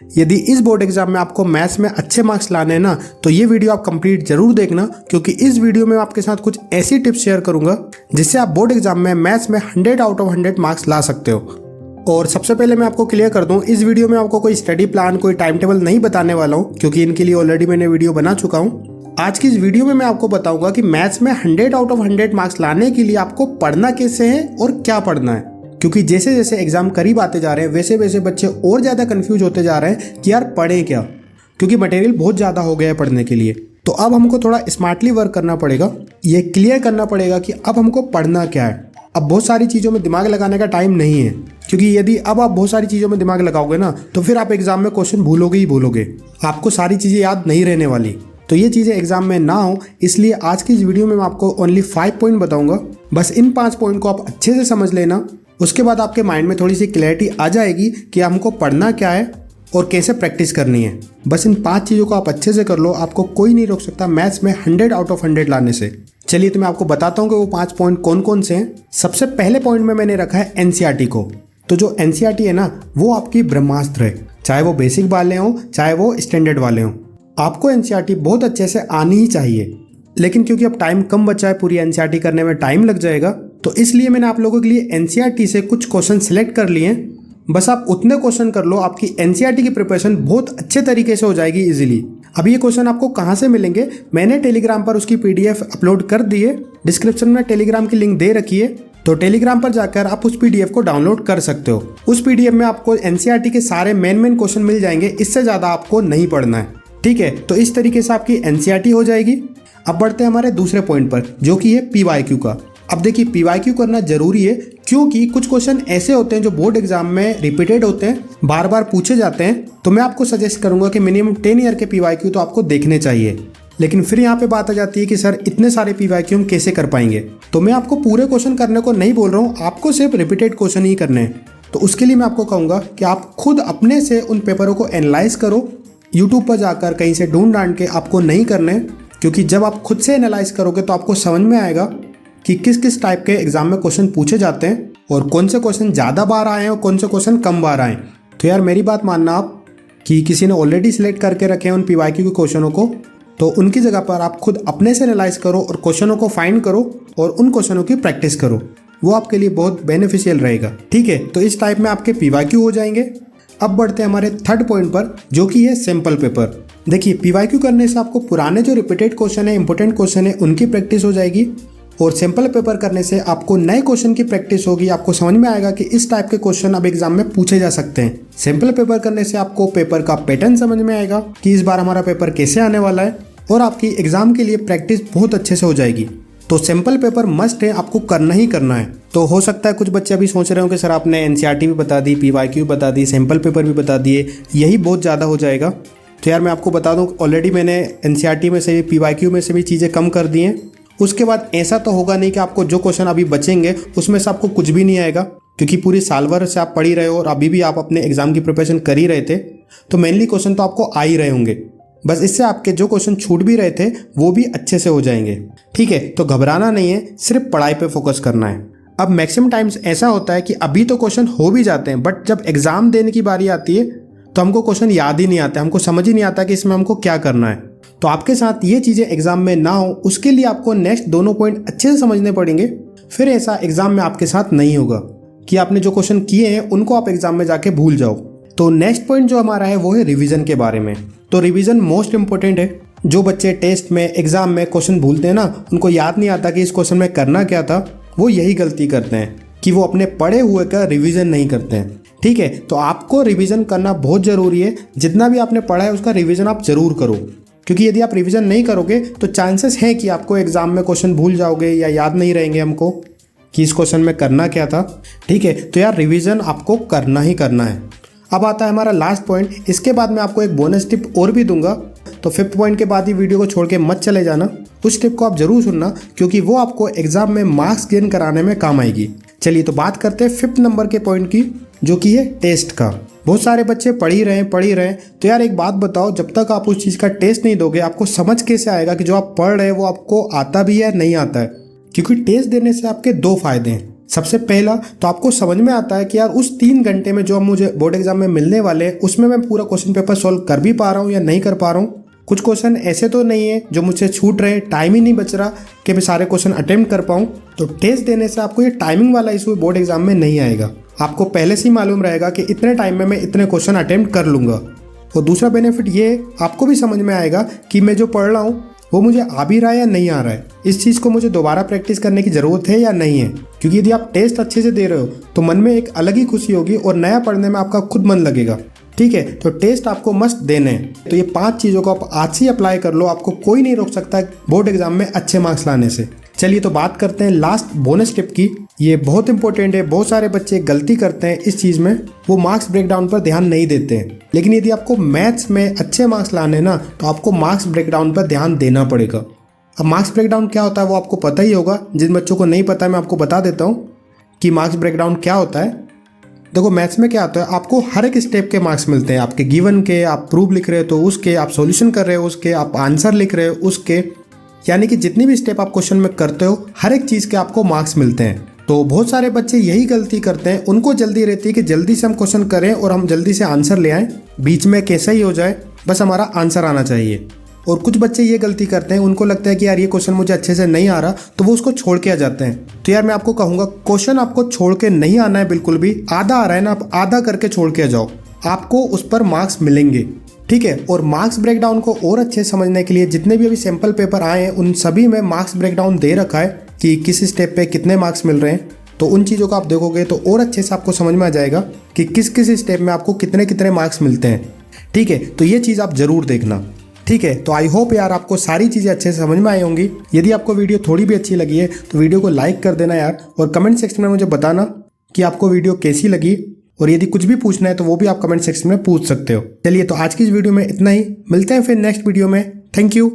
यदि इस board exam में आपको मैथ्स में अच्छे मार्क्स लाने हैं ना, तो ये वीडियो आप कंप्लीट जरूर देखना, क्योंकि इस वीडियो में आपके साथ कुछ ऐसी टिप्स शेयर करूंगा जिससे आप बोर्ड एग्जाम में मैथ्स में 100 आउट ऑफ 100 मार्क्स ला सकते हो। और सबसे पहले मैं आपको क्लियर कर दूं, इस वीडियो में आपको कोई स्टडी प्लान, कोई टाइम टेबल नहीं बताने वाला हूं, क्योंकि इनके लिए ऑलरेडी मैंने वीडियो बना चुका हूं। आज की इस वीडियो में मैं आपको बताऊंगा कि मैथ्स में 100 आउट ऑफ 100 मार्क्स लाने के लिए आपको पढ़ना कैसे है और क्या पढ़ना है। क्योंकि जैसे जैसे एग्जाम करीब आते जा रहे हैं वैसे वैसे बच्चे और ज़्यादा कंफ्यूज होते जा रहे हैं कि यार पढ़ें क्या, क्योंकि मटेरियल बहुत ज़्यादा हो गया है पढ़ने के लिए। तो अब हमको थोड़ा स्मार्टली वर्क करना पड़ेगा, ये क्लियर करना पड़ेगा कि अब हमको पढ़ना क्या है। अब बहुत सारी चीज़ों में दिमाग लगाने का टाइम नहीं है, क्योंकि यदि अब आप बहुत सारी चीज़ों में दिमाग लगाओगे ना, तो फिर आप एग्जाम में क्वेश्चन भूलोगे ही भूलोगे, आपको सारी चीज़ें याद नहीं रहने वाली। तो ये चीज़ें एग्जाम में ना हो, इसलिए आज की इस वीडियो में मैं आपको ओनली 5 पॉइंट बताऊंगा। बस इन 5 पॉइंट को आप अच्छे से समझ लेना, उसके बाद आपके माइंड में थोड़ी सी क्लैरिटी आ जाएगी कि हमको पढ़ना क्या है और कैसे प्रैक्टिस करनी है। बस इन 5 चीज़ों को आप अच्छे से कर लो, आपको कोई नहीं रोक सकता मैथ्स में 100 आउट ऑफ 100 लाने से। चलिए तो मैं आपको बताता हूँ कि वो 5 पॉइंट कौन कौन से हैं। सबसे पहले पॉइंट में मैंने रखा है एनसीईआरटी को। तो जो एनसीईआरटी है ना, वो आपकी ब्रह्मास्त्र है, चाहे वो बेसिक वाले हों चाहे वो स्टैंडर्ड वाले हों। आपको एनसीईआरटी बहुत अच्छे से आनी ही चाहिए, लेकिन क्योंकि अब टाइम कम बचा है, पूरी एनसीईआरटी करने में टाइम लग जाएगा, तो इसलिए मैंने आप लोगों के लिए एनसीईआरटी से कुछ क्वेश्चन सिलेक्ट कर लिए हैं। बस आप उतने क्वेश्चन कर लो, आपकी एनसीईआरटी की प्रिपरेशन बहुत अच्छे तरीके से हो जाएगी इजीली। अब ये क्वेश्चन आपको कहाँ से मिलेंगे, मैंने टेलीग्राम पर उसकी पीडीएफ अपलोड कर दी है, डिस्क्रिप्शन में टेलीग्राम की लिंक दे रखी है, तो टेलीग्राम पर जाकर आप उस पीडीएफ को डाउनलोड कर सकते हो। उस पीडीएफ में आपको एनसीईआरटी के सारे मेन क्वेश्चन मिल जाएंगे, इससे ज़्यादा आपको नहीं पढ़ना है, ठीक है। तो इस तरीके से आपकी एनसीईआरटी हो जाएगी। अब बढ़ते हैं हमारे दूसरे पॉइंट पर, जो कि है पीवाईक्यू का। अब देखिए, पीवाईक्यू करना जरूरी है, क्योंकि कुछ क्वेश्चन ऐसे होते हैं जो बोर्ड एग्जाम में रिपीटेड होते हैं, बार बार पूछे जाते हैं। तो मैं आपको सजेस्ट करूंगा कि मिनिमम 10 ईयर के पीवाईक्यू तो आपको देखने चाहिए। लेकिन फिर यहाँ पे बात आ जाती है कि सर इतने सारे पीवाईक्यू हम कैसे कर पाएंगे। तो मैं आपको पूरे क्वेश्चन करने को नहीं बोल रहा हूँ, आपको सिर्फ रिपीटेड क्वेश्चन ही करने हैं। तो उसके लिए मैं आपको कहूँगा कि आप खुद अपने से उन पेपरों को एनालाइज करो, यूट्यूब पर जाकर कहीं से ढूंढ ढांड के आपको नहीं करने, क्योंकि जब आप खुद से एनालाइज करोगे तो आपको समझ में आएगा कि किस किस टाइप के एग्जाम में क्वेश्चन पूछे जाते हैं और कौन से क्वेश्चन ज़्यादा बार आए हैं और कौन से क्वेश्चन कम बार आए। तो यार मेरी बात मानना आप, कि किसी ने ऑलरेडी सिलेक्ट करके रखे हैं उन पीवाईक्यू के क्वेश्चनों को, तो उनकी जगह पर आप खुद अपने से एनालाइज करो और क्वेश्चनों को फाइंड करो और उन क्वेश्चनों की प्रैक्टिस करो, वो आपके लिए बहुत बेनिफिशियल रहेगा, ठीक है। तो इस टाइप में आपके पीवाईक्यू हो जाएंगे। अब बढ़ते हैं हमारे थर्ड पॉइंट पर, जो कि है सैंपल पेपर। देखिए, पीवाईक्यू करने से आपको पुराने जो रिपीटेड क्वेश्चन है, इंपॉर्टेंट क्वेश्चन है, उनकी प्रैक्टिस हो जाएगी, और सैंपल पेपर करने से आपको नए क्वेश्चन की प्रैक्टिस होगी। आपको समझ में आएगा कि इस टाइप के क्वेश्चन अब एग्जाम में पूछे जा सकते हैं। सैंपल पेपर करने से आपको पेपर का पैटर्न समझ में आएगा कि इस बार हमारा पेपर कैसे आने वाला है, और आपकी एग्जाम के लिए प्रैक्टिस बहुत अच्छे से हो जाएगी। तो सैंपल पेपर मस्ट है, आपको करना ही करना है। तो हो सकता है कुछ बच्चे अभी सोच रहे हो कि सर आपने एनसीईआरटी भी बता दी, पीवाईक्यू बता दी, सैंपल पेपर भी बता दिए, यही बहुत ज़्यादा हो जाएगा। तो यार मैं आपको बता दूं, ऑलरेडी मैंने एनसीईआरटी में से भी, पीवाईक्यू में से भी चीज़ें कम कर दी हैं। उसके बाद ऐसा तो होगा नहीं कि आपको जो क्वेश्चन अभी बचेंगे उसमें से आपको कुछ भी नहीं आएगा, क्योंकि पूरी साल भर से आप पढ़ ही रहे हो और अभी भी आप अपने एग्जाम की प्रिपरेशन कर ही रहे थे, तो मेनली क्वेश्चन तो आपको आ ही रहे होंगे। बस इससे आपके जो क्वेश्चन छूट भी रहे थे वो भी अच्छे से हो जाएंगे, ठीक है। तो घबराना नहीं है, सिर्फ पढ़ाई पे फोकस करना है। अब मैक्सिमम टाइम्स ऐसा होता है कि अभी तो क्वेश्चन हो भी जाते हैं, बट जब एग्जाम देने की बारी आती है तो हमको क्वेश्चन याद ही नहीं आता, हमको समझ ही नहीं आता कि इसमें हमको क्या करना है। तो आपके साथ ये चीज़ें एग्जाम में ना हो, उसके लिए आपको नेक्स्ट दोनों पॉइंट अच्छे से समझने पड़ेंगे। फिर ऐसा एग्जाम में आपके साथ नहीं होगा कि आपने जो क्वेश्चन किए हैं उनको आप एग्जाम में जाके भूल जाओ। तो नेक्स्ट पॉइंट जो हमारा है वो है रिवीजन के बारे में। तो रिवीजन मोस्ट इंपॉर्टेंट है। जो बच्चे टेस्ट में, एग्जाम में क्वेश्चन भूलते हैं ना, उनको याद नहीं आता कि इस क्वेश्चन में करना क्या था, वो यही गलती करते हैं कि वो अपने पढ़े हुए का रिवीजन नहीं करते हैं, ठीक है। तो आपको रिवीजन करना बहुत ज़रूरी है। जितना भी आपने पढ़ा है उसका रिवीजन आप ज़रूर करो, क्योंकि यदि आप रिवीजन नहीं करोगे तो चांसेस है कि आपको एग्जाम में क्वेश्चन भूल जाओगे या याद नहीं रहेंगे हमको कि इस क्वेश्चन में करना क्या था, ठीक है। तो यार रिवीजन आपको करना ही करना है। अब आता है हमारा लास्ट पॉइंट। इसके बाद मैं आपको एक बोनस टिप और भी दूंगा, तो 5th पॉइंट के बाद ही वीडियो को छोड़ के मत चले जाना। उस टिप को आप जरूर सुनना, क्योंकि वो आपको एग्जाम में मार्क्स गेन कराने में काम आएगी। चलिए तो बात करते हैं 5th नंबर के पॉइंट की, जो कि है टेस्ट का। बहुत सारे बच्चे पढ़ ही रहे हैं। तो यार एक बात बताओ, जब तक आप उस चीज़ का टेस्ट नहीं दोगे, आपको समझ कैसे आएगा कि जो आप पढ़ रहे हैं वो आपको आता भी है नहीं आता है। क्योंकि टेस्ट देने से आपके 2 फायदे हैं। सबसे पहला तो आपको समझ में आता है कि यार उस 3 घंटे में जो मुझे बोर्ड एग्जाम में मिलने वाले हैं उसमें मैं पूरा क्वेश्चन पेपर सॉल्व कर भी पा रहा हूँ या नहीं कर पा रहा हूँ। कुछ क्वेश्चन ऐसे तो नहीं है जो मुझसे छूट रहे, टाइम ही नहीं बच रहा कि मैं सारे क्वेश्चन अटेम्प्ट कर पाऊँ। तो टेस्ट देने से आपको ये टाइमिंग वाला इशू बोर्ड एग्जाम में नहीं आएगा। आपको पहले से ही मालूम रहेगा कि इतने टाइम में मैं इतने क्वेश्चन अटेम्प्ट कर लूँगा। और दूसरा बेनिफिट ये आपको भी समझ में आएगा कि मैं जो पढ़ रहा हूँ वो मुझे आ भी रहा है या नहीं आ रहा है, इस चीज़ को मुझे दोबारा प्रैक्टिस करने की ज़रूरत है या नहीं है। क्योंकि यदि आप टेस्ट अच्छे से दे रहे हो तो मन में एक अलग ही खुशी होगी और नया पढ़ने में आपका खुद मन लगेगा। ठीक है, तो टेस्ट आपको मस्त देने हैं। तो ये 5 चीज़ों को आप आज से ही अप्लाई कर लो, आपको कोई नहीं रोक सकता बोर्ड एग्जाम में अच्छे मार्क्स लाने से। चलिए तो बात करते हैं लास्ट बोनस टिप की। ये बहुत इंपॉर्टेंट है, बहुत सारे बच्चे गलती करते हैं इस चीज़ में, वो मार्क्स ब्रेकडाउन पर ध्यान नहीं देते हैं। लेकिन यदि आपको मैथ्स में अच्छे मार्क्स लाने ना तो आपको मार्क्स ब्रेकडाउन पर ध्यान देना पड़ेगा। अब मार्क्स ब्रेकडाउन क्या होता है वो आपको पता ही होगा। जिन बच्चों को नहीं पता मैं आपको बता देता हूँ कि मार्क्स ब्रेकडाउन क्या होता है। देखो मैथ्स में क्या होता है, आपको हर एक स्टेप के मार्क्स मिलते हैं। आपके गिवन के, आप प्रूफ लिख रहे हो तो उसके, आप सॉल्यूशन कर रहे हो उसके, आप आंसर लिख रहे हो उसके, यानी कि जितनी भी स्टेप आप क्वेश्चन में करते हो हर एक चीज़ के आपको मार्क्स मिलते हैं। तो बहुत सारे बच्चे यही गलती करते हैं, उनको जल्दी रहती है कि जल्दी से हम क्वेश्चन करें और हम जल्दी से आंसर ले आएँ, बीच में कैसा ही हो जाए बस हमारा आंसर आना चाहिए। और कुछ बच्चे ये गलती करते हैं, उनको लगता है कि यार ये क्वेश्चन मुझे अच्छे से नहीं आ रहा तो वो उसको छोड़ के आ जाते हैं। तो यार मैं आपको कहूँगा क्वेश्चन आपको छोड़ के नहीं आना है बिल्कुल भी। आधा आ रहा है ना, आप आधा करके छोड़ के आ जाओ, आपको उस पर मार्क्स मिलेंगे। ठीक है, और मार्क्स ब्रेकडाउन को और अच्छे समझने के लिए जितने भी अभी सैम्पल पेपर आए हैं उन सभी में मार्क्स ब्रेकडाउन दे रखा है कि किस स्टेप पे कितने मार्क्स मिल रहे हैं। तो उन चीज़ों को आप देखोगे तो और अच्छे से आपको समझ में आ जाएगा कि किस किस स्टेप में आपको कितने कितने मार्क्स मिलते हैं। ठीक है, तो ये चीज़ आप ज़रूर देखना। ठीक है, तो आई होप यार आपको सारी चीज़ें अच्छे से समझ में आई होंगी। यदि आपको वीडियो थोड़ी भी अच्छी लगी है तो वीडियो को लाइक कर देना यार, और कमेंट सेक्शन में मुझे बताना कि आपको वीडियो कैसी लगी। और यदि कुछ भी पूछना है तो वो भी आप कमेंट सेक्शन में पूछ सकते हो। चलिए तो आज की इस वीडियो में इतना ही, मिलते हैं फिर नेक्स्ट वीडियो में। Thank you.